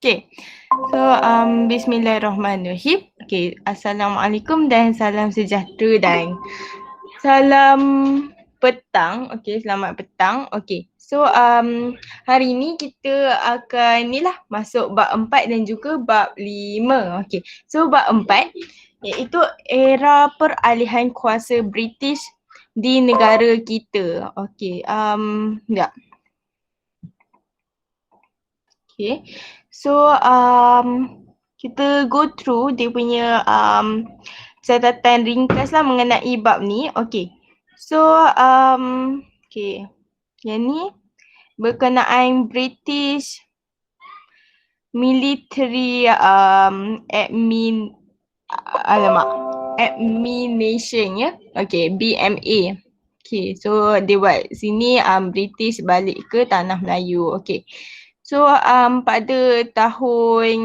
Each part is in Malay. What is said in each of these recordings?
Okay. So, Bismillahirrahmanirrahim. Okay. Assalamualaikum dan salam sejahtera dan salam petang. Okay, selamat petang. Okay. So, hari ni kita akan masuk bab 4 dan juga bab 5. Okay. So, bab 4 iaitu era peralihan kuasa British di negara kita. Okay. Sekejap. Okay. So, kita go through dia punya catatan ringkas lah mengenai bab ni. Okay. So, okay. Yang ni berkenaan British military administration ya. Okay, BMA. Okay, so dia buat sini British balik ke tanah Melayu. Okay. So pada tahun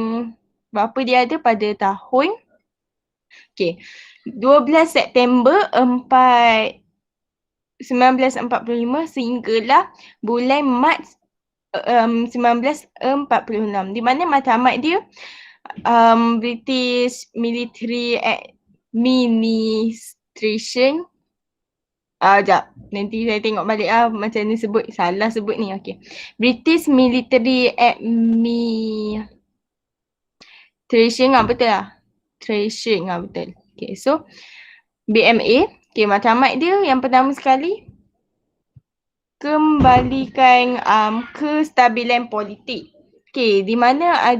berapa dia ada pada tahun 12 September 1945 sehinggalah bulan Mac 1946 di mana matlamat dia British Military Administration. Sekejap. Nanti saya tengok balik macam ni sebut. Salah sebut ni. Okay. British Military Administration betul lah. Betul. Okay. So, BMA. Okay. Matlamat dia yang pertama sekali. Kembalikan kestabilan politik. Okay. Di mana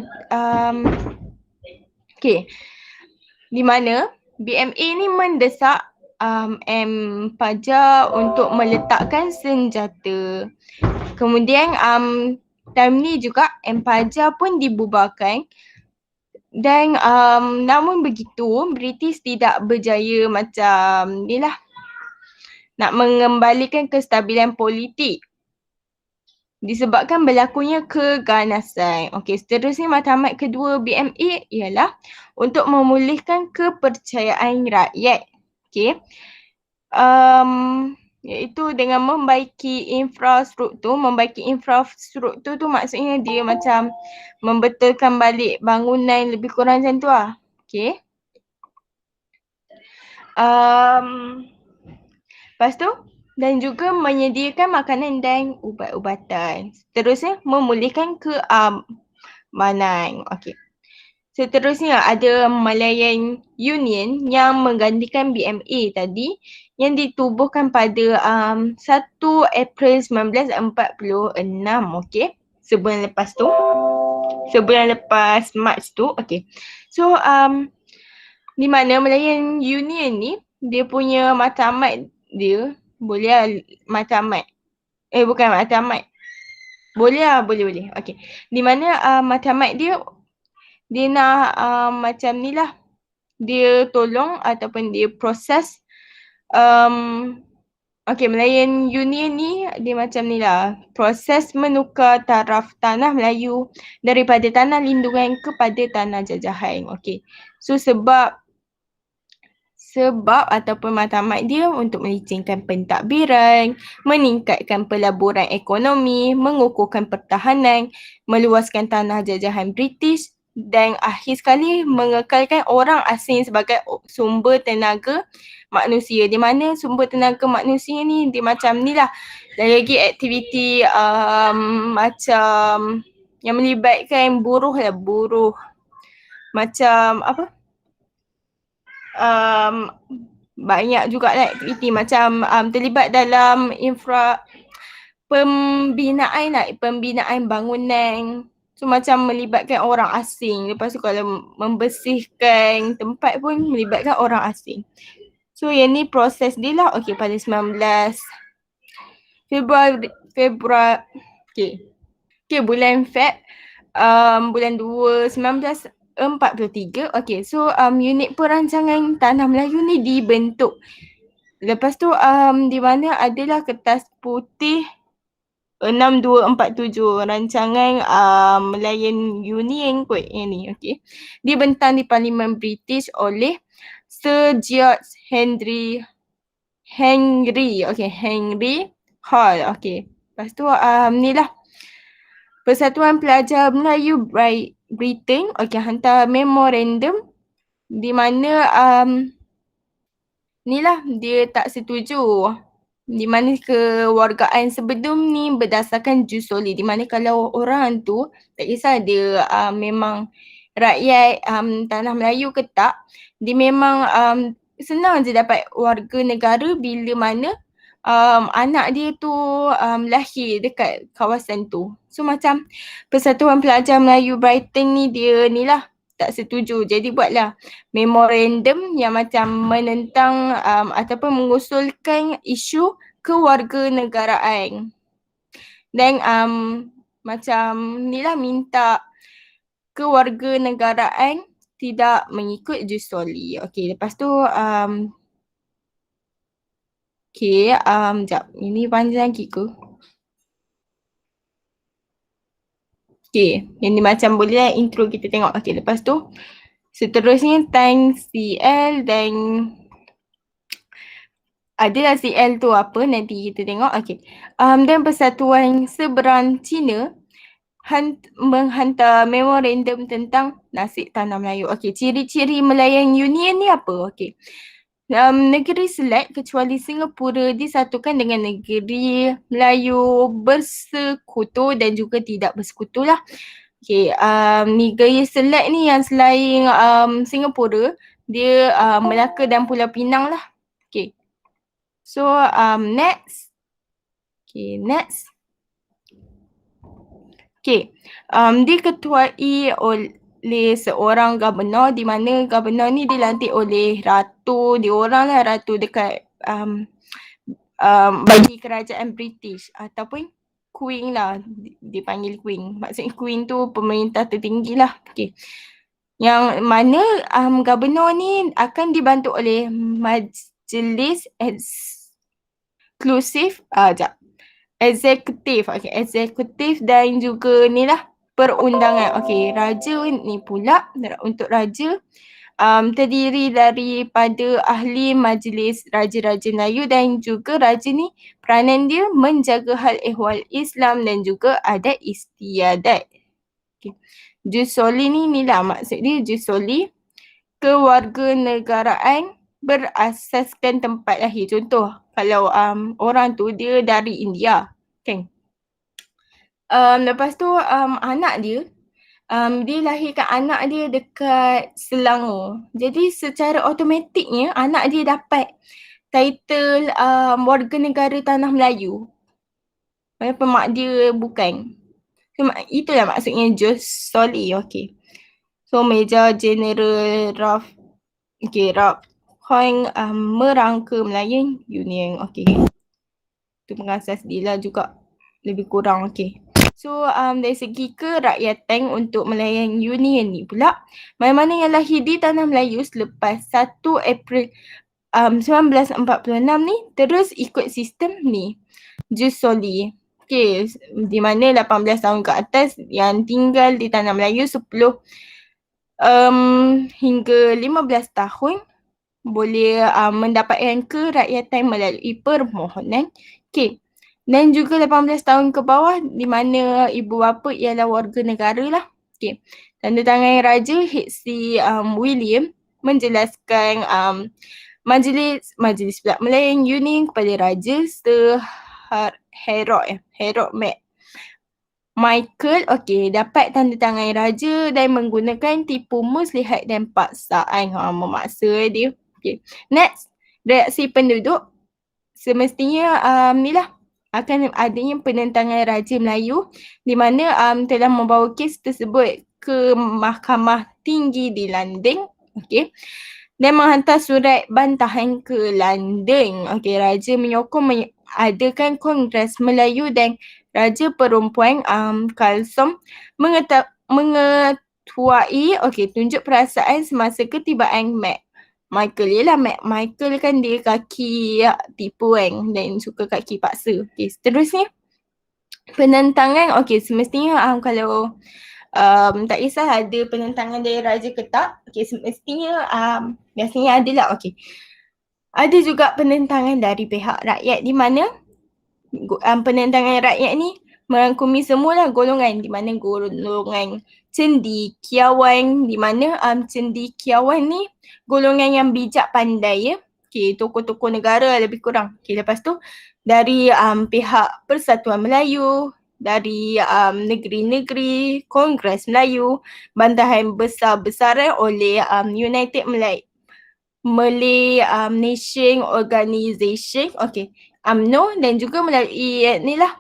di mana BMA ni mendesak Fajar untuk meletakkan senjata. Kemudian time ni juga Fajar pun dibubarkan dan namun begitu British tidak berjaya macam ni lah nak mengembalikan kestabilan politik disebabkan berlakunya keganasan. Okey, seterusnya matlamat kedua BMA ialah untuk memulihkan kepercayaan rakyat. Okey. Iaitu dengan membaiki infrastruktur. Membaiki infrastruktur tu maksudnya dia macam membetulkan balik bangunan lebih kurang macam tu lah. Okey. Lepas tu dan juga menyediakan makanan dan ubat-ubatan. Seterusnya memulihkan keamanan. Okey. Seterusnya ada Malayan Union yang menggantikan BMA tadi yang ditubuhkan pada 1 April 1946. Okey. Sebulan lepas tu. Sebulan lepas Mac tu. Okey. So di mana Malayan Union ni dia punya matlamat dia boleh matlamat. Bukan matlamat. Boleh. Okey. Di mana matlamat dia nak macam ni lah. Dia tolong ataupun dia proses Malayan Union ni dia macam ni lah. Proses menukar taraf tanah Melayu daripada tanah lindungan kepada tanah jajahan. Okey. So sebab ataupun matlamat dia untuk melicingkan pentadbiran, meningkatkan pelaburan ekonomi, mengukuhkan pertahanan, meluaskan tanah jajahan British dan akhir sekali mengekalkan orang asing sebagai sumber tenaga manusia. Di mana sumber tenaga manusia ni dia macam ni lah. Dan lagi aktiviti macam yang melibatkan buruh lah. Buruh macam apa? Banyak jugalah aktiviti macam terlibat dalam pembinaan bangunan. So macam melibatkan orang asing. Lepas tu kalau membersihkan tempat pun melibatkan orang asing. So yang ni proses dia lah. Okey, pada 19 Februari bulan Feb bulan 2 1943. Okey, so unit perancangan tanah Melayu ni dibentuk. Lepas tu di mana adalah kertas putih 6247 rancangan Malayan Union kot yang ni. Okey. Dibentang di Parlimen British oleh Sir George Henry Hall. Okey. Lepas tu ni lah Persatuan Pelajar Melayu Britain, hantar memorandum di mana ni lah dia tak setuju di mana kewargaan sebelum ni berdasarkan jus soli, di mana kalau orang tu tak kisah dia memang rakyat tanah Melayu ke tak, dia memang senang je dapat warga negara bila mana anak dia tu lahir dekat kawasan tu. So macam Persatuan Pelajar Melayu Brighton ni dia ni lah tak setuju. Jadi buatlah memorandum yang macam menentang ataupun mengusulkan isu kewarganegaraan. Dan macam ni lah minta kewarganegaraan tidak mengikut jus soli. Okey, lepas tu jap, ini panjang lagi ke? Okey, yang ni macam boleh lah intro kita tengok. Okey, lepas tu seterusnya tank CL dan adalah CL tu apa nanti kita tengok. Okey. Dan Persatuan Seberang Cina menghantar memorandum tentang nasib tanah Melayu. Okey, ciri-ciri Malayan Union ni apa? Okey. Negeri Selat kecuali Singapura disatukan dengan negeri Melayu bersekutu dan juga tidak bersekutu lah. Okay, negeri Selat ni yang selain Singapura, dia Melaka dan Pulau Pinang lah. Okay, so next. Okay, next. Okay, diketuai oleh seorang governor di mana governor ni dilantik oleh ratu, diorang lah ratu dekat bagi kerajaan British ataupun Queen lah, dipanggil Queen. Maksudnya Queen tu pemerintah tertinggi lah. Okay. Yang mana governor ni akan dibantu oleh majlis eksekutif, eksekutif dan juga ni lah perundangan. Okey, raja ni pula untuk raja terdiri daripada ahli majlis raja-raja Melayu dan juga raja ni peranan dia menjaga hal ehwal Islam dan juga adat istiadat. Okay. Jus soli ni lah maksud dia, jus soli kewarganegaraan berasaskan tempat lahir. Contoh kalau orang tu dia dari India kan. Lepas tu anak dia dia lahirkan anak dia dekat Selangor. Jadi secara automatiknya anak dia dapat title warga negara tanah Melayu. Walaupun mak dia bukan. So, itulah maksudnya jus soli. Okay. So Major General Ralph Coin merangka Malayan Union. Okay. Itu pengasas dia lah juga. Lebih kurang. Okay. So dari segi kerakyatan untuk Malayan Union ni pula, mana-mana yang lahir di tanah Melayu selepas 1 April 1946 ni terus ikut sistem ni, jus soli. Okay, di mana 18 tahun ke atas yang tinggal di tanah Melayu 10 hingga 15 tahun boleh mendapatkan kerakyatan melalui permohonan. Okay. Dan juga 18 tahun ke bawah di mana ibu bapa ialah warga negara lah. Okay. Tanda tangan Raja H.C. William menjelaskan majlis pula Malayan Union kepada Raja Sir Harold Michael. Okay, dapat tanda tangan Raja dan menggunakan tipu muslihat dan paksaan. Memaksa dia. Okay. Next, reaksi penduduk. Semestinya ni lah akan adanya penentangan Raja Melayu di mana telah membawa kes tersebut ke Mahkamah Tinggi di London. Okey. Dan menghantar surat bantahan ke London. Okey, Raja menyokong adakan Kongres Melayu dan Raja Perempuan Kalsom mengetuai tunjuk perasaan semasa ketibaan Michael. Yelah Michael kan dia kaki tipu kan dan suka kaki paksa. Okay, seterusnya penentangan. Okay, semestinya kalau tak kisah ada penentangan dari raja ke tak. Okay, semestinya biasanya ada lah. Okay, ada juga penentangan dari pihak rakyat di mana penentangan rakyat ni merangkumi semualah golongan, di mana golongan cendekiawan, di mana cendekiawan ni golongan yang bijak pandai ya. Okey, tokoh-tokoh negara lebih kurang. Okey, lepas tu dari pihak Persatuan Melayu, dari negeri-negeri, Kongres Melayu, bantahan besar-besaran oleh United Malay Nation Organisation, okey, UMNO, dan juga melalui ni lah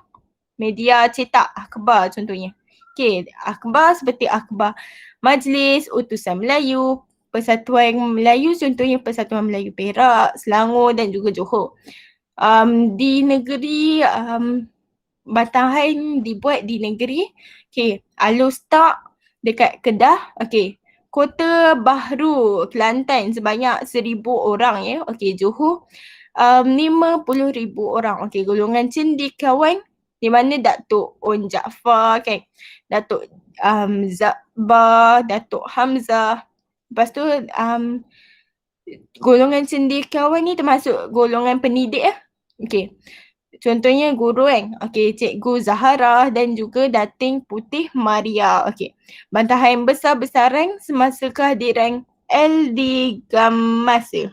media cetak, akhbar contohnya. Okey, akhbar seperti akhbar Majlis Utusan Melayu, Persatuan Melayu, contohnya Persatuan Melayu Perak, Selangor dan juga Johor. Di negeri bantahan dibuat di negeri, okey, Alostak dekat Kedah, okey, Kota Bahru, Kelantan sebanyak 1,000 orang ya. Okey, Johor 50,000 orang. Okey, golongan cendekiawan di mana Datuk On Jaafar kan, Datuk Zakbar, Datuk Hamzah. Lepas tu golongan cendekiawan ni termasuk golongan pendidik ya. Okey. Contohnya guru kan. Okey, Cikgu Zahara dan juga Datin Putih Maria. Okey. Bantahan besar-besaran semasa kehadiran LD Gamasa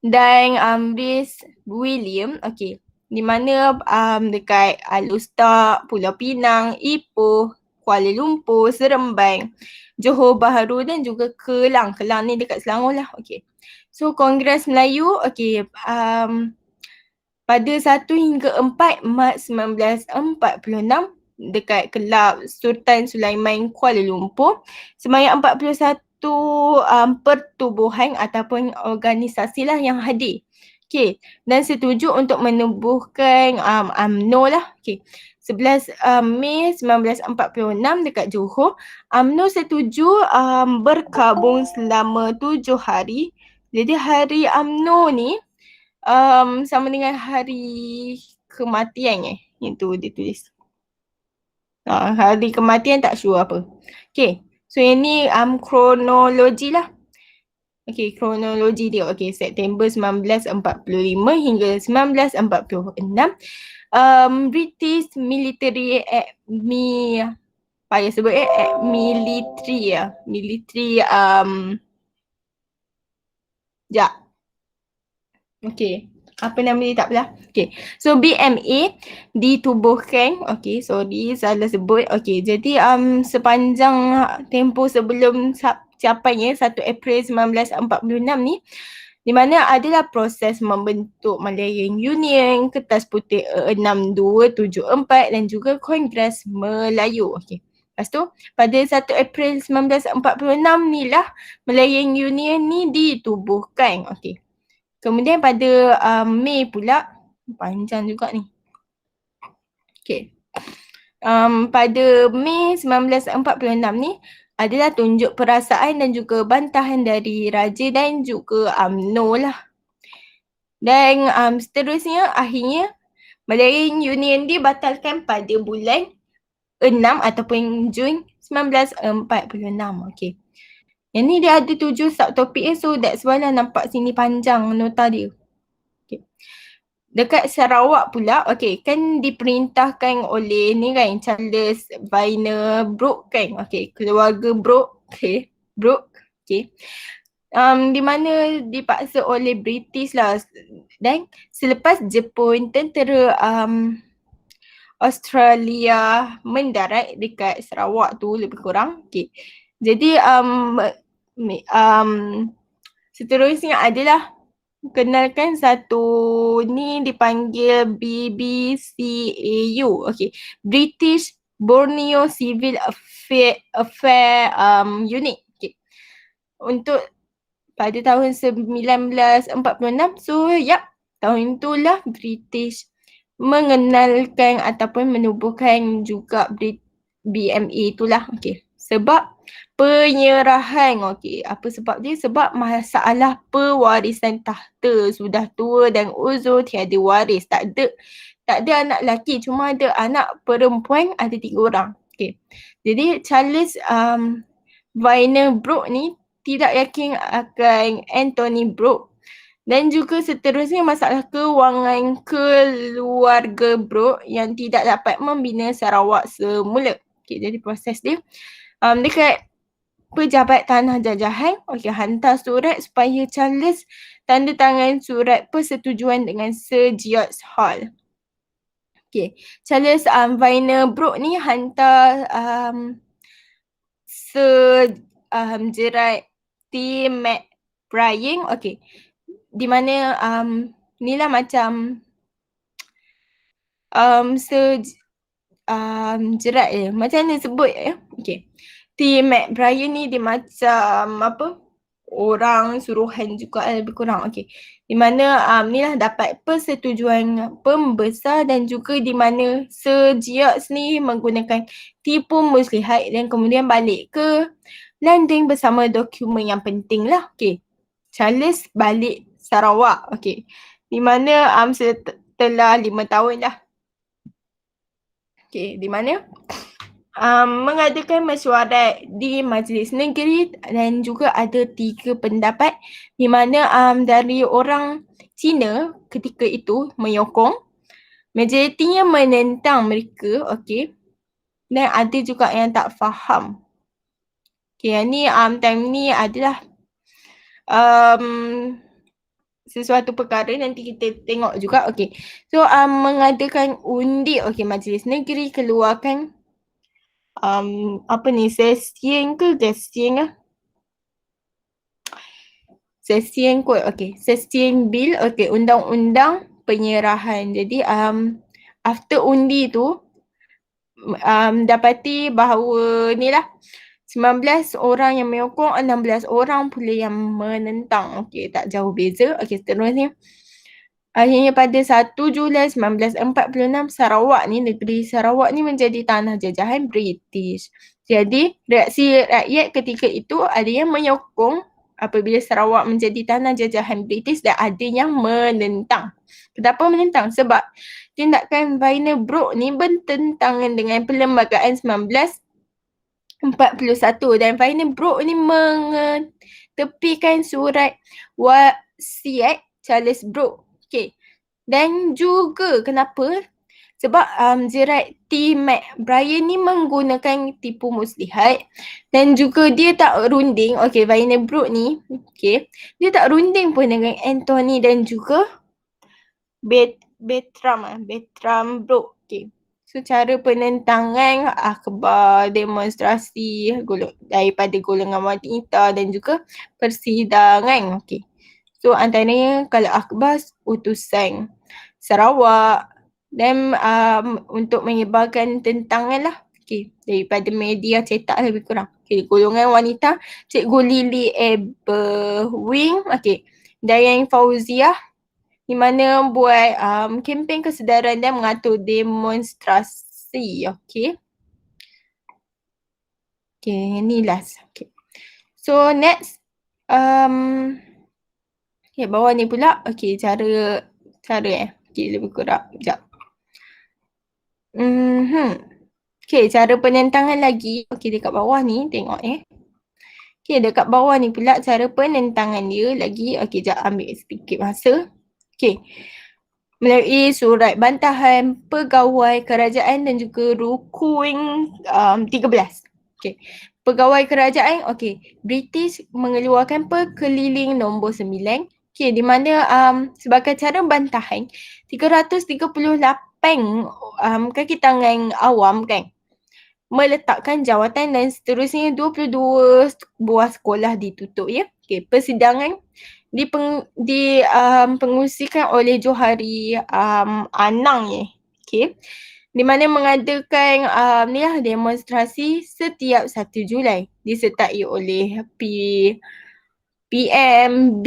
dan Riz William. Okey. Di mana dekat Alostak, Pulau Pinang, Ipoh, Kuala Lumpur, Seremban, Johor Bahru dan juga Kelang. Kelang ni dekat Selangor lah. Okey. So Kongres Melayu, okey, pada 1 hingga 4 Mac 1946 dekat Kelab Sultan Sulaiman Kuala Lumpur, sebanyak 41 pertubuhan ataupun organisasi lah yang hadir. Okey, dan setuju untuk menubuhkan UMNO lah. Okey. 11 Mei 1946 dekat Johor, UMNO setuju berkabung selama 7 hari. Jadi hari UMNO ni sama dengan hari kematian itu ditulis. Hari kematian tak sure apa. Okay, so yang ni kronologi lah. Okay, kronologi dia. Okay, September 1945 hingga 1946. British Military payah sebut military ya. Military okay, apa nama dia tak apalah. Okay, so BMA ditubuhkan. Okay, sorry salah sebut. Okay, jadi sepanjang tempoh sebelum capai 1 April 1946 ni, di mana adalah proses membentuk Malayan Union, Kertas Putih 6274 dan juga Kongres Melayu. Okay. Lepas tu pada 1 April 1946 ni lah Malayan Union ni ditubuhkan. Okay. Kemudian pada Mei pula, panjang juga ni. Okay. Pada Mei 1946 ni adalah tunjuk perasaan dan juga bantahan dari Raja dan juga UMNO lah. Dan seterusnya akhirnya Malayan Union dibatalkan pada bulan 6 ataupun Jun 1946. Okay. Yang ni dia ada 7 subtopik so that's why lah nampak sini panjang nota dia. Okay. Dekat Sarawak pula, okay, kan diperintahkan oleh ni kan Charles Viner Brooke kan. Okay, keluarga Brooke. Okay, Brooke. Okay. Di mana dipaksa oleh British lah. Dan selepas Jepun, tentera Australia mendarat dekat Sarawak tu lebih kurang. Okay. Jadi seterusnya adalah kenalkan satu ni dipanggil BBCAU. Okay. British Borneo Civil Affair Unit. Okay. Untuk pada tahun 1946. So tahun itulah British mengenalkan ataupun menubuhkan juga BMA itulah. Okay. Sebab penyerahan. Okey, apa sebab dia? Sebab masalah pewarisan tahta. Sudah tua dan uzur, tiada waris. Tak ada anak lelaki, cuma ada anak perempuan, ada 3 orang. Okey. Jadi Charles Viner Brooke ni tidak yakin akan Anthony Brooke Dan juga seterusnya masalah kewangan keluarga Brooke yang tidak dapat membina Sarawak semula. Okay, jadi proses dia dekat pejabat tanah jajahan, hantar surat supaya Charles tanda tangan surat persetujuan dengan Sir George Hall. Okay, Charles Vainer Brooke ni hantar Gerard T. McBrien, di mana ni lah macam Gerard macam mana sebut T. McBrien ni dia macam orang suruhan juga lebih kurang. Di mana ni lah dapat persetujuan pembesar dan juga di mana Sir George ni menggunakan tipu muslihat dan kemudian balik ke London bersama dokumen yang penting lah. Charles balik Sarawak. Di mana setelah 5 tahun lah. Di mana mengadakan mesyuarat di Majlis Negeri dan juga ada 3 pendapat di mana dari orang Cina ketika itu menyokong, majoritinya menentang mereka, dan ada juga yang tak faham. Yang ni time ni adalah sesuatu perkara nanti kita tengok juga. So mengadakan undi, Majlis Negeri keluarkan sesien ke gasien lah. Sesien kot, sesien bil, undang-undang penyerahan. Jadi after undi tu dapati bahawa ni lah 19 orang yang menyokong, 16 orang pula yang menentang. Tak jauh beza. Seterusnya akhirnya pada 1 Julai 1946, negeri Sarawak ni menjadi tanah jajahan British. Jadi reaksi rakyat ketika itu ada yang menyokong apabila Sarawak menjadi tanah jajahan British dan ada yang menentang. Kenapa menentang? Sebab tindakan Vainer Brooke ni bertentangan dengan Perlembagaan 1941 dan Vainer Brooke ni mengetepikan surat wasiat Charles Brooke. Dan juga kenapa? Sebab Gerard T. McBrien ni menggunakan tipu muslihat dan juga dia tak runding, Vainer Brooke ni, dia tak runding pun dengan Anthony dan juga Bertram Brooke. So cara penentangan akhbar, demonstrasi daripada golongan wanita dan juga persidangan. So antaranya kalau akhbar utusan Sarawak dan untuk menyebarkan tentangan lah daripada media cetak lebih kurang. Golongan wanita Cikgu Lily Eberwing, Dayang Fauziah di mana buat kempen kesedaran dan mengatur demonstrasi. Ni last. So next bawah ni pula cara lebih kurang. Sekejap. Cara penentangan lagi. Dekat bawah ni tengok dekat bawah ni pula cara penentangan dia lagi. Sekejap ambil sedikit masa. Melalui surat bantahan pegawai kerajaan dan juga Rukun 13. Pegawai kerajaan, British mengeluarkan perkeliling nombor 9. Di mana sebagai cara bantahan 338 kaki tangan awam meletakkan jawatan dan seterusnya 22 buah sekolah ditutup Persidangan pengusikan oleh Johari Anang di mana mengadakan demonstrasi setiap 1 Julai disertai oleh PMB,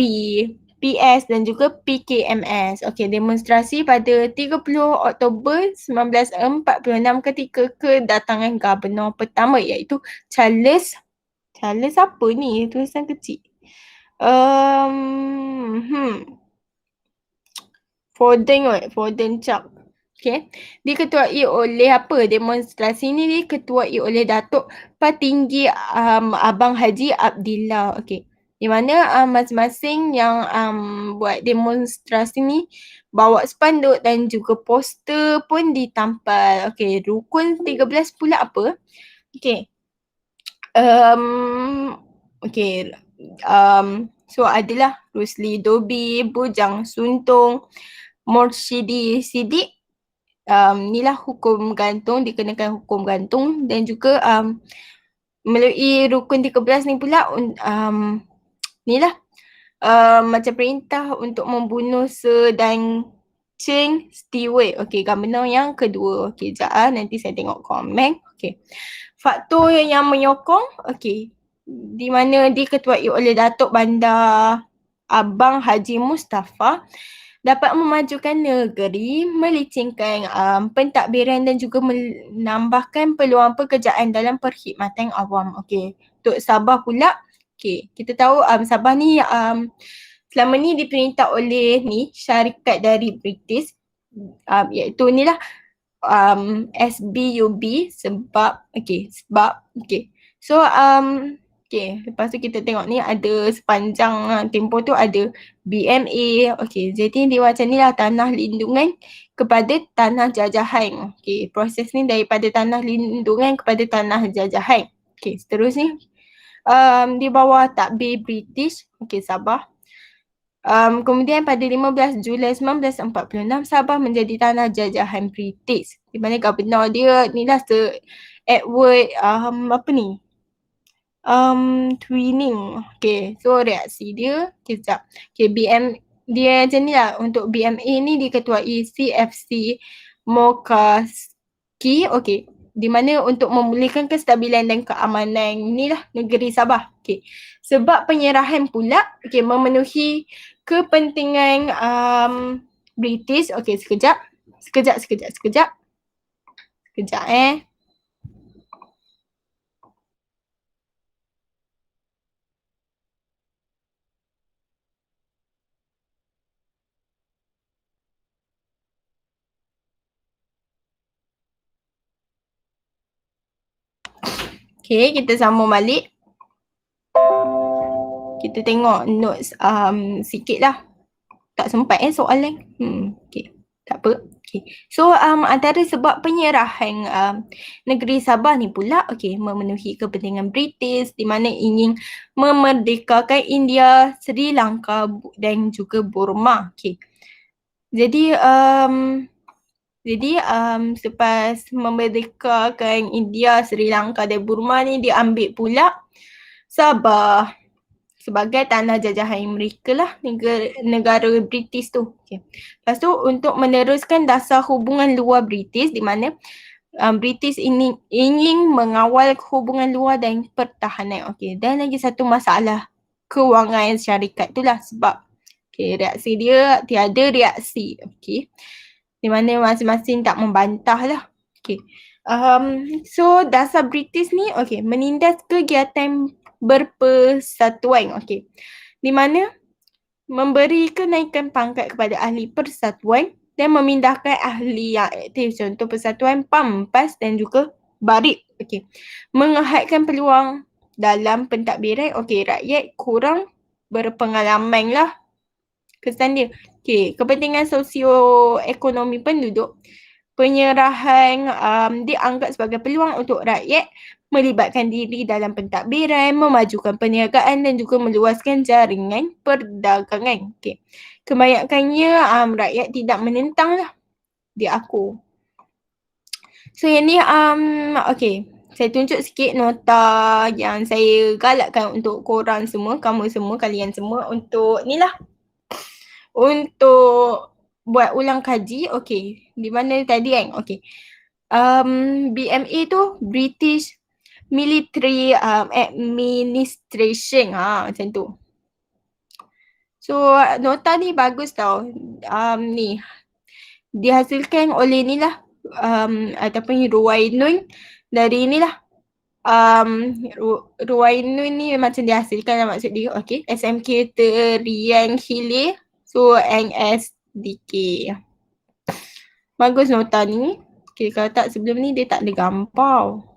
PS dan juga PKMS. Demonstrasi pada 30 Oktober 1946 ketika kedatangan Gubernur pertama iaitu Charles apa ni? Tulisan kecil. Forden Chuck. Diketuai oleh demonstrasi ni diketuai oleh Datuk Petinggi Abang Haji Abdillah. Di mana masing-masing yang buat demonstrasi ni bawa spanduk dan juga poster pun ditampal. Okey, rukun 13 pula apa? Okey. Okey. So adalah Rusli Dobi, Bujang Suntung, Morsyidi Siddiq. Ni lah hukum gantung, dikenakan hukum gantung dan juga melalui rukun 13 ni pula ni lah macam perintah untuk membunuh Sedang Cheng Stewart. Okey, gambar yang kedua. Okey, sekejap nanti saya tengok komen. Okey. Faktor yang menyokong, okey, di mana diketuai oleh Datuk Bandar Abang Haji Mustafa dapat memajukan negeri, melicingkan pentadbiran dan juga menambahkan peluang pekerjaan dalam perkhidmatan awam. Okey, untuk Sabah pula, okey, kita tahu Sabah ni selama ni diperintah oleh ni syarikat dari British, iaitu ni lah SBUB sebab so okey, lepas tu kita tengok ni ada sepanjang tempoh tu ada BMA. Okey, jadi dia macam ni lah, tanah lindungan kepada tanah jajahan. Okey, proses ni daripada tanah lindungan kepada tanah jajahan. Okey, seterusnya di bawah takbir British, okey, Sabah. Kemudian pada 15 Julai 1946 Sabah menjadi tanah jajahan British, di mana gubernur dia ni lah Sir Edward apa ni? Twining. Okay, so reaksi dia, okay, sekejap. Okay, dia macam ni lah, untuk BMA ni diketuai CFC Mokaski, okay, di mana untuk memulihkan kestabilan dan keamanan ni lah negeri Sabah. Okay, sebab penyerahan pula, okay, memenuhi kepentingan British. Okay, sekejap. Sekejap. Okay, kita sambung balik. Kita tengok notes sikit lah. Tak sempat soalan. Okay, tak apa. Okay. So antara sebab penyerahan negeri Sabah ni pula, okay, memenuhi kepentingan British di mana ingin memerdekakan India, Sri Lanka dan juga Burma. Okay. Jadi selepas memerdekakan India, Sri Lanka dan Burma ni, diambil pula Sabah sebagai tanah jajahan mereka lah, negara British tu. Okay. Lepas tu untuk meneruskan dasar hubungan luar British di mana British ingin mengawal hubungan luar dan pertahanan. Okay. Dan lagi satu masalah kewangan syarikat tu lah sebab reaksi dia tiada reaksi. Okay. Di mana masing-masing tak membantah lah. Okay. So dasar British ni menindas kegiatan berpersatuan. Okay. Di mana memberi kenaikan pangkat kepada ahli persatuan dan memindahkan ahli yang aktif, contoh persatuan PAM, PAS dan juga BARIP. Okay. Mengehadkan peluang dalam pentadbiran. Okay, rakyat kurang berpengalaman lah kesan dia. Okay, kepentingan sosioekonomi penduduk. Penyerahan dianggap sebagai peluang untuk rakyat melibatkan diri dalam pentadbiran, memajukan perniagaan dan juga meluaskan jaringan perdagangan. Okay. Kebanyakannya rakyat tidak menentang lah, diaku. So yang ni okay, saya tunjuk sikit nota yang saya galakkan untuk korang semua, kamu semua, kalian semua untuk ni lah, untuk buat ulang kaji. Okay, di mana tadi kan? Okay. BMA tu British Military Administration, macam tu. So nota ni bagus tau. Ni dihasilkan oleh ni lah ataupun Ruwainun dari ni lah. Ruwainun ni macam dihasilkan lah, maksud dia. Okay, SMK Terian Hile, so NSDK. Bagus nota ni. Okay, kalau tak sebelum ni dia tak ada gambar.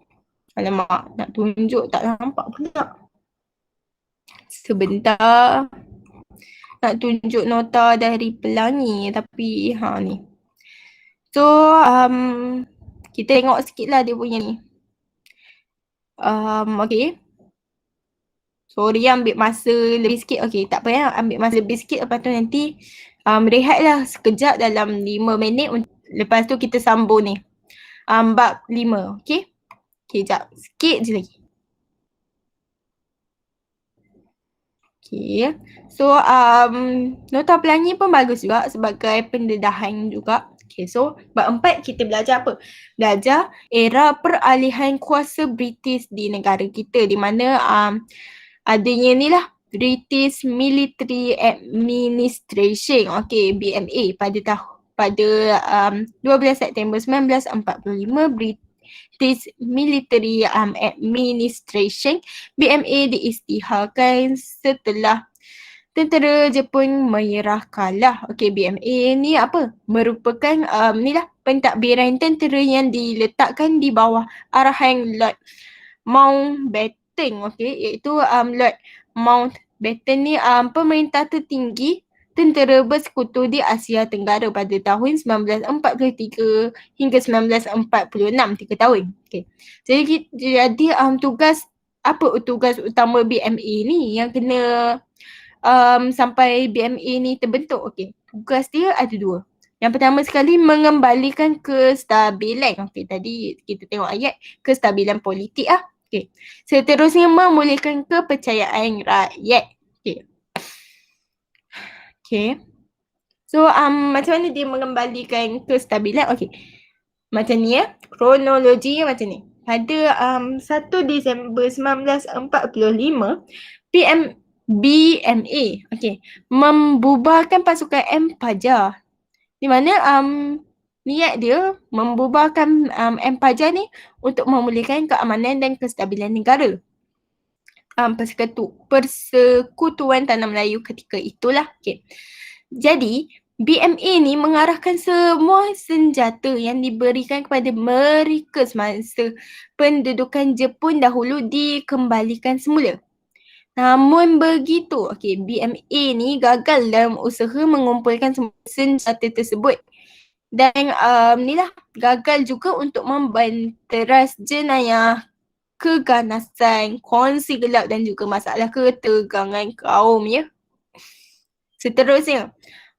Alamak, nak tunjuk tak nampak pula. Sebentar nak tunjuk nota dari Pelangi tapi ni. So kita tengok sikit lah dia punya ni. Okay. Sorry ambil masa lebih sikit. Okay, tak payah ambil masa lebih sikit. Lepas tu nanti rehat lah sekejap dalam 5 minit. Lepas tu kita sambung ni. Bab 5. Okay. Okay, sekejap. Sikit je lagi. Okay. So, nota Pelangi pun bagus juga sebagai pendedahan juga. Okay, so bab 4 kita belajar apa? Belajar era peralihan kuasa British di negara kita, di mana adanya ni lah British Military Administration, okay, BMA pada 12 September 1945. British Military Administration BMA diisytiharkan setelah tentera Jepun menyerah kalah. Okay, BMA ni apa? Merupakan ni lah pentadbiran tentera yang diletakkan di bawah arahan Lord Mountbatten, okay, iaitu Lord Mountbatten ni pemerintah tertinggi tentera bersekutu di Asia Tenggara pada tahun 1943 hingga 1946, 3 tahun. Okay. Jadi tugas utama BMA ni yang kena sampai BMA ni terbentuk? Okay, tugas dia ada 2. Yang pertama sekali mengembalikan kestabilan. Okay, tadi kita tengok ayat kestabilan politik lah. Okay. Seterusnya memulihkan kepercayaan rakyat. Okay. Okay. So macam mana dia mengembalikan kestabilan? Okay. Macam ni ya. Kronologi macam ni. Pada 1 Disember 1945, BMA membubarkan pasukan M Fajar. Di mana niat dia membubarkan M Fajar ni untuk memulihkan keamanan dan kestabilan negara. Persekutuan Tanah Melayu ketika itulah. Okay. Jadi BMA ni mengarahkan semua senjata yang diberikan kepada mereka semasa pendudukan Jepun dahulu dikembalikan semula. Namun begitu, BMA ni gagal dalam usaha mengumpulkan semua senjata tersebut. Dan ni lah, gagal juga untuk membanteras jenayah, keganasan, kongsi gelap dan juga masalah ketegangan kaum ya. Seterusnya,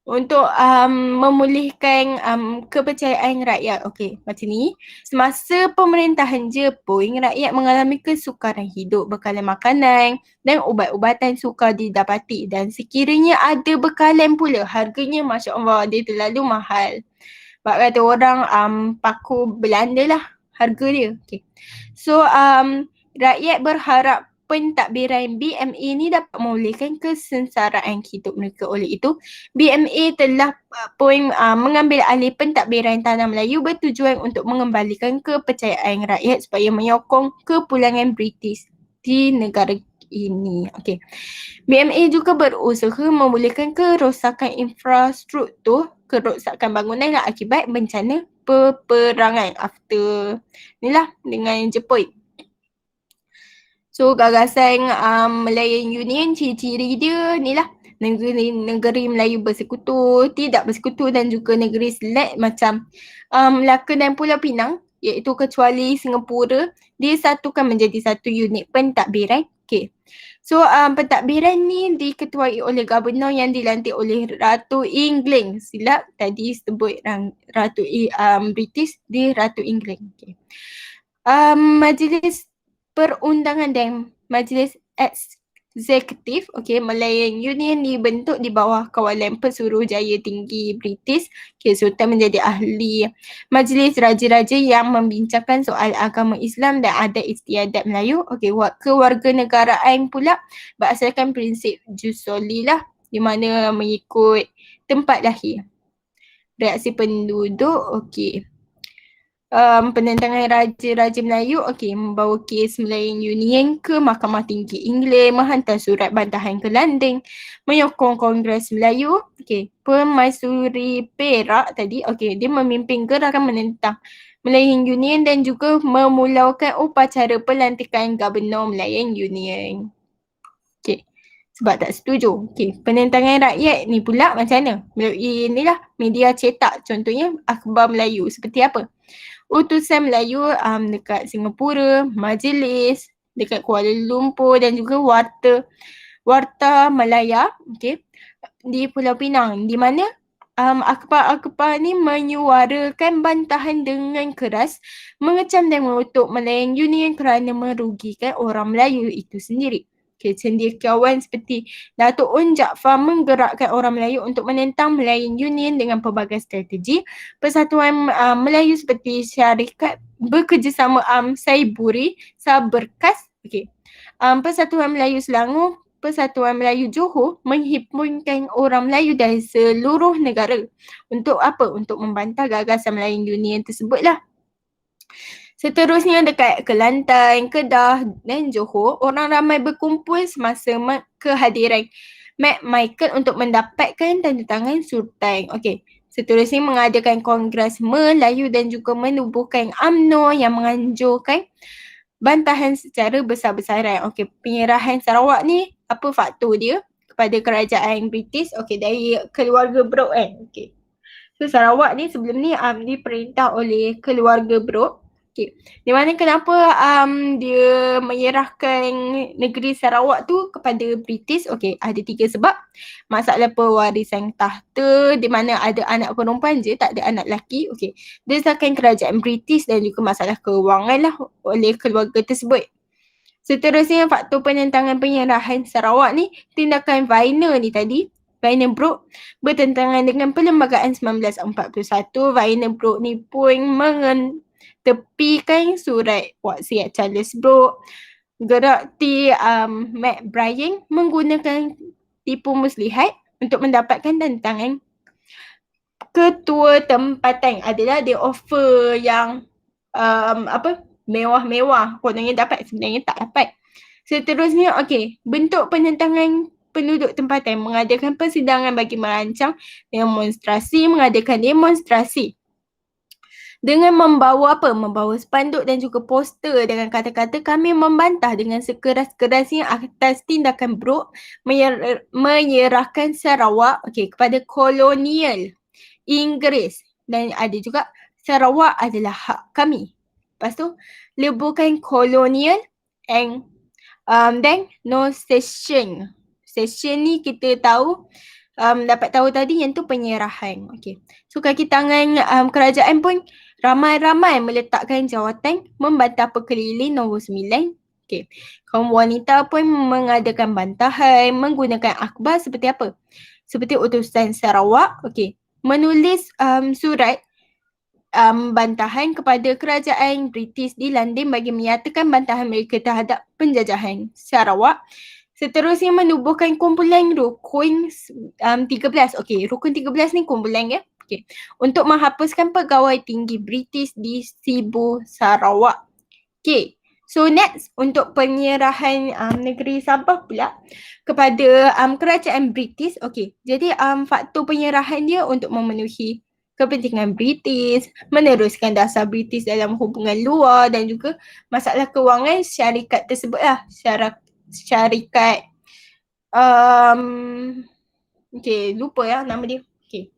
untuk memulihkan kepercayaan rakyat. Okey, macam ni. Semasa pemerintahan Jepun, rakyat mengalami kesukaran hidup, bekalan makanan dan ubat-ubatan sukar didapati. Dan sekiranya ada bekalan pula, harganya Masya Allah dia terlalu mahal. Sebab kata orang paku Belanda lah harga dia. Okay. So rakyat berharap pentadbiran BMA ni dapat memulihkan kesengsaraan hidup mereka. Oleh itu, BMA telah pun mengambil alih pentadbiran Tanah Melayu bertujuan untuk mengembalikan kepercayaan rakyat supaya menyokong kepulangan British di negara ini. Okay. BMA juga berusaha memulihkan kerosakan infrastruktur, kerosakan bangunan lah akibat bencana peperangan after ni lah dengan Jepun. So gagasan Malayan Union, ciri-ciri dia ni lah, negeri Melayu bersekutu, tidak bersekutu dan juga negeri Selat macam Melaka dan Pulau Pinang, iaitu kecuali Singapura, disatukan menjadi satu unit pentadbiran. Okay. So pentadbiran ni diketuai oleh Gubernur yang dilantik oleh Ratu Inggeris. Silap tadi sebut Ratu British, di Ratu Inggeris. Okay. Majlis Perundangan dan Majlis Eksekutif, Malayan Union dibentuk di bawah kawalan Pesuruhjaya Tinggi British. Sultan menjadi ahli Majlis Raja-Raja yang membincangkan soal agama Islam dan adat istiadat Melayu. Kewarganegaraan pula berdasarkan prinsip jus soli lah, di mana mengikut tempat lahir. Reaksi penduduk, penentangan Raja-Raja Melayu, membawa kes Malayan Union ke Mahkamah Tinggi Inggeris, menghantar surat bantahan ke London, menyokong Kongres Melayu, Permaisuri Perak tadi, dia memimpin gerakan menentang Malayan Union dan juga memulakan upacara pelantikan Gubernur Malayan Union. sebab tak setuju. Okey, penentangan rakyat ni pula macam mana? Melalui inilah media cetak, contohnya Akhbar Melayu. Seperti apa? Utusan Melayu dekat Singapura, Majlis, dekat Kuala Lumpur dan juga Warta Malaya, okey, di Pulau Pinang, di mana akhbar-akhbar ni menyuarakan bantahan dengan keras, mengecam dan mengutuk Malayan Union kerana merugikan orang Melayu itu sendiri. Okay, cendekiawan seperti Datuk Un Jaafar menggerakkan orang Melayu untuk menentang Malayan Union dengan pelbagai strategi. Persatuan Melayu seperti syarikat bekerjasama Saiburi, Saberkas, okay. Persatuan Melayu Selangor, Persatuan Melayu Johor menghimpunkan orang Melayu dari seluruh negara. Untuk apa? Untuk membantah gagasan Malayan Union tersebutlah. Seterusnya dekat Kelantan, Kedah dan Johor, orang ramai berkumpul semasa kehadiran Mac Michael untuk mendapatkan tanda tangan sultan. Okey. Seterusnya mengadakan Kongres Melayu dan juga menubuhkan UMNO yang menganjurkan bantahan secara besar-besaran. Okey, penyerahan Sarawak ni apa faktor dia kepada kerajaan British? Okey, dari keluarga Brooke kan. Okey. So Sarawak ni sebelum ni diperintah oleh keluarga Brooke. Okay. Di mana kenapa dia menyerahkan negeri Sarawak tu kepada British? Okay, ada 3 sebab. Masalah pewarisan tahta, di mana ada anak perempuan je, tak ada anak lelaki. Okay, desakan kerajaan British dan juga masalah kewangan lah oleh keluarga tersebut. Seterusnya faktor penentangan penyerahan Sarawak ni, tindakan Vainer ni tadi, Vainer Brooke bertentangan dengan Perlembagaan 1941. Vainer Brooke ni pun mengetepikan surat wasiat Charles Brooke. Gerak Mac Bryan menggunakan tipu muslihat untuk mendapatkan tantangan ketua tempatan. Adalah dia offer yang mewah-mewah. Kononnya dapat, sebenarnya tak dapat. Seterusnya, okey, bentuk penentangan penduduk tempatan, mengadakan persidangan bagi merancang mengadakan demonstrasi dengan membawa membawa spanduk dan juga poster dengan kata-kata kami membantah dengan sekeras-kerasnya atas tindakan Brooke menyerahkan Sarawak kepada kolonial Inggeris, dan ada juga Sarawak adalah hak kami. Lepas tu lebuhkan kolonial and then no cession. Cession ni kita tahu dapat tahu tadi yang tu penyerahan. Okay. So kaki tangan kerajaan pun ramai-ramai meletakkan jawatan membantah perkeliling nombor 9. Okay. Kaum wanita pun mengadakan bantahan menggunakan akhbar seperti apa? Seperti utusan Sarawak, okay, menulis surat bantahan kepada kerajaan British di London bagi menyatakan bantahan mereka terhadap penjajahan Sarawak. Seterusnya menubuhkan kumpulan Rukun 13. Okey, Rukun 13 ni kumpulan ya. Okey. Untuk menghapuskan pegawai tinggi British di Sibu Sarawak. Okey. So next untuk penyerahan negeri Sabah pula kepada kerajaan British. Okey. Jadi faktor penyerahan dia untuk memenuhi kepentingan British, meneruskan dasar British dalam hubungan luar dan juga masalah kewangan syarikat tersebut lah. Syarikat okey, lupa ya nama dia. Okey.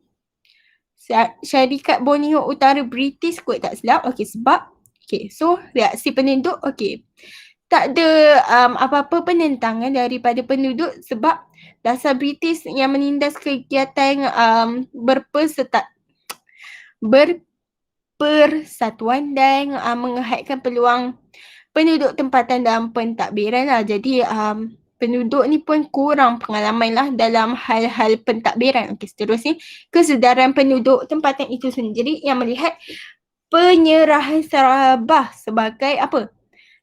Syarikat Borneo Utara British kot tak silap. Okey, sebab okey, so reaksi penduduk okey. Tak ada apa-apa penentangan daripada penduduk sebab dasar British yang menindas kegiatan berpersatuan dan menghadkan peluang penduduk tempatan dalam pentadbiran lah. Jadi penduduk ni pun kurang pengalaman lah dalam hal-hal pentadbiran. Okey, seterusnya kesedaran penduduk tempatan itu sendiri yang melihat penyerahan Sabah sebagai apa?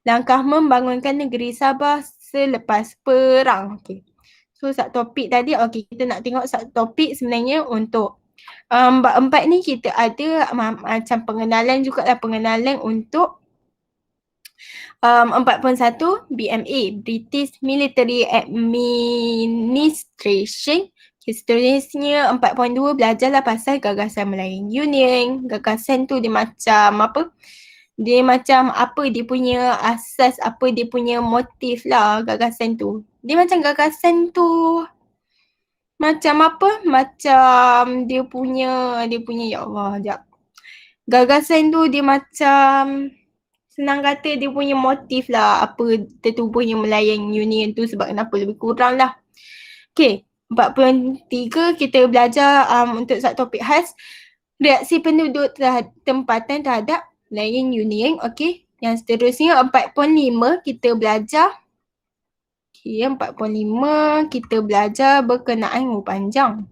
Langkah membangunkan negeri Sabah selepas perang. Okey. So satu topik tadi, okey, kita nak tengok satu topik sebenarnya untuk bab 4 ni kita ada macam pengenalan jugalah, pengenalan untuk 4.1 BMA, British Military Administration. Okay, seterusnya 4.2 belajarlah pasal gagasan Malayan Union. Gagasan tu dia macam apa? Dia macam apa dia punya asas, apa dia punya motif lah gagasan tu. Dia macam gagasan tu macam apa? Macam dia punya ya Allah, jap. Gagasan tu dia macam senang kata dia punya motif lah apa tertubuhnya Malayan Union tu sebab kenapa lebih kurang lah. Okay, 43 kita belajar untuk satu topik khas reaksi penduduk tempatan terhadap Malayan Union. Okay, yang seterusnya 45 kita belajar. Okay, 45 kita belajar berkenaan panjang.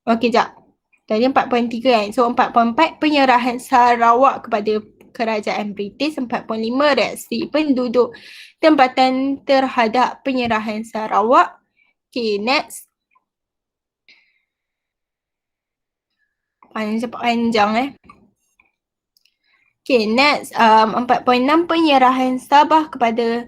Okey, jap. Tadi 4.3 kan. So 4.4 penyerahan Sarawak kepada kerajaan British. 4.5 reaksi penduduk tempatan terhadap penyerahan Sarawak. Okay, next. Panjang. Okay, next. 4.6 penyerahan Sabah kepada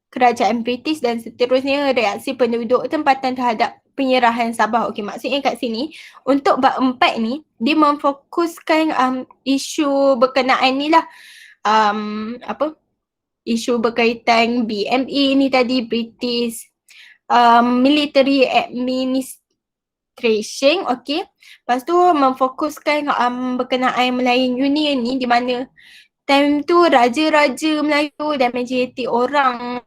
kerajaan British dan seterusnya reaksi penduduk tempatan terhadap penyerahan Sabah. Okey, maksudnya kat sini untuk bab 4 ni dia memfokuskan isu berkenaan ni lah. Isu berkaitan BME ni tadi, British Military Administration. Okey. Lepas tu memfokuskan berkenaan Malayan Union ni di mana time tu raja-raja Melayu dan majoriti orang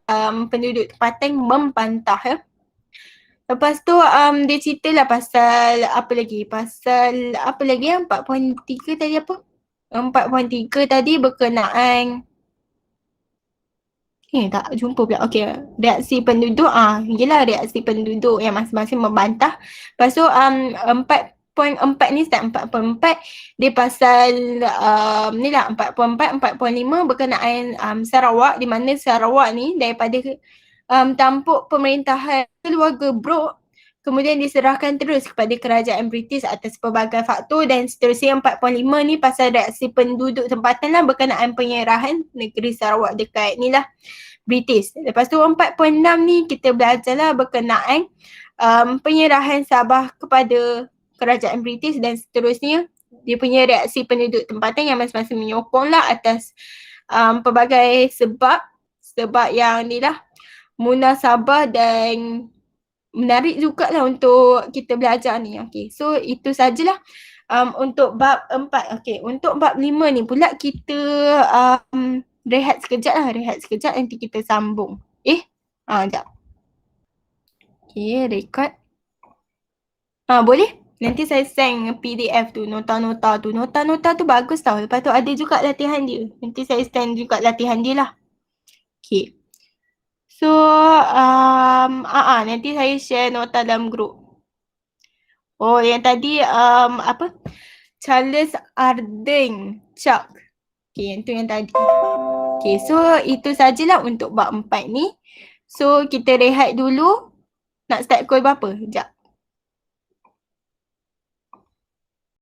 penduduk tempatan membantah ya. Lepas tu dia ceritalah pasal apa lagi? Pasal apa lagi yang 4.3 tadi apa? 4.3 tadi berkenaan tak jumpa pula. Okey, reaksi penduduk yelah reaksi penduduk yang masing-masing membantah. Lepas tu 4.4 ni start 4.4 dia pasal ni lah 4.4, 4.5 berkenaan Sarawak di mana Sarawak ni daripada tampuk pemerintahan keluarga Brooke kemudian diserahkan terus kepada kerajaan British atas pelbagai faktor dan seterusnya 4.5 ni pasal reaksi penduduk tempatan lah berkenaan penyerahan negeri Sarawak dekat ni lah British. Lepas tu 4.6 ni kita belajar lah berkenaan penyerahan Sabah kepada kerajaan British dan seterusnya dia punya reaksi penduduk tempatan yang masing-masing menyokong lah atas pelbagai sebab yang ni lah munasabah dan menarik jugalah untuk kita belajar ni. Okay, so itu sajalah untuk bab 4. Okay, untuk bab 5 ni pula kita rehat sekejap nanti kita sambung. Sekejap. Okay, record. Boleh? Nanti saya send PDF tu, nota-nota tu. Nota-nota tu bagus tau. Lepas tu ada juga latihan dia. Nanti saya send juga latihan dia lah. Okay. So, nanti saya share nota dalam grup. Oh, yang tadi apa? Charles Arding Chuck. Okay, yang tu yang tadi. Okay, so itu sajalah untuk bab 4 ni. So, kita rehat dulu. Nak start pukul berapa? Sekejap.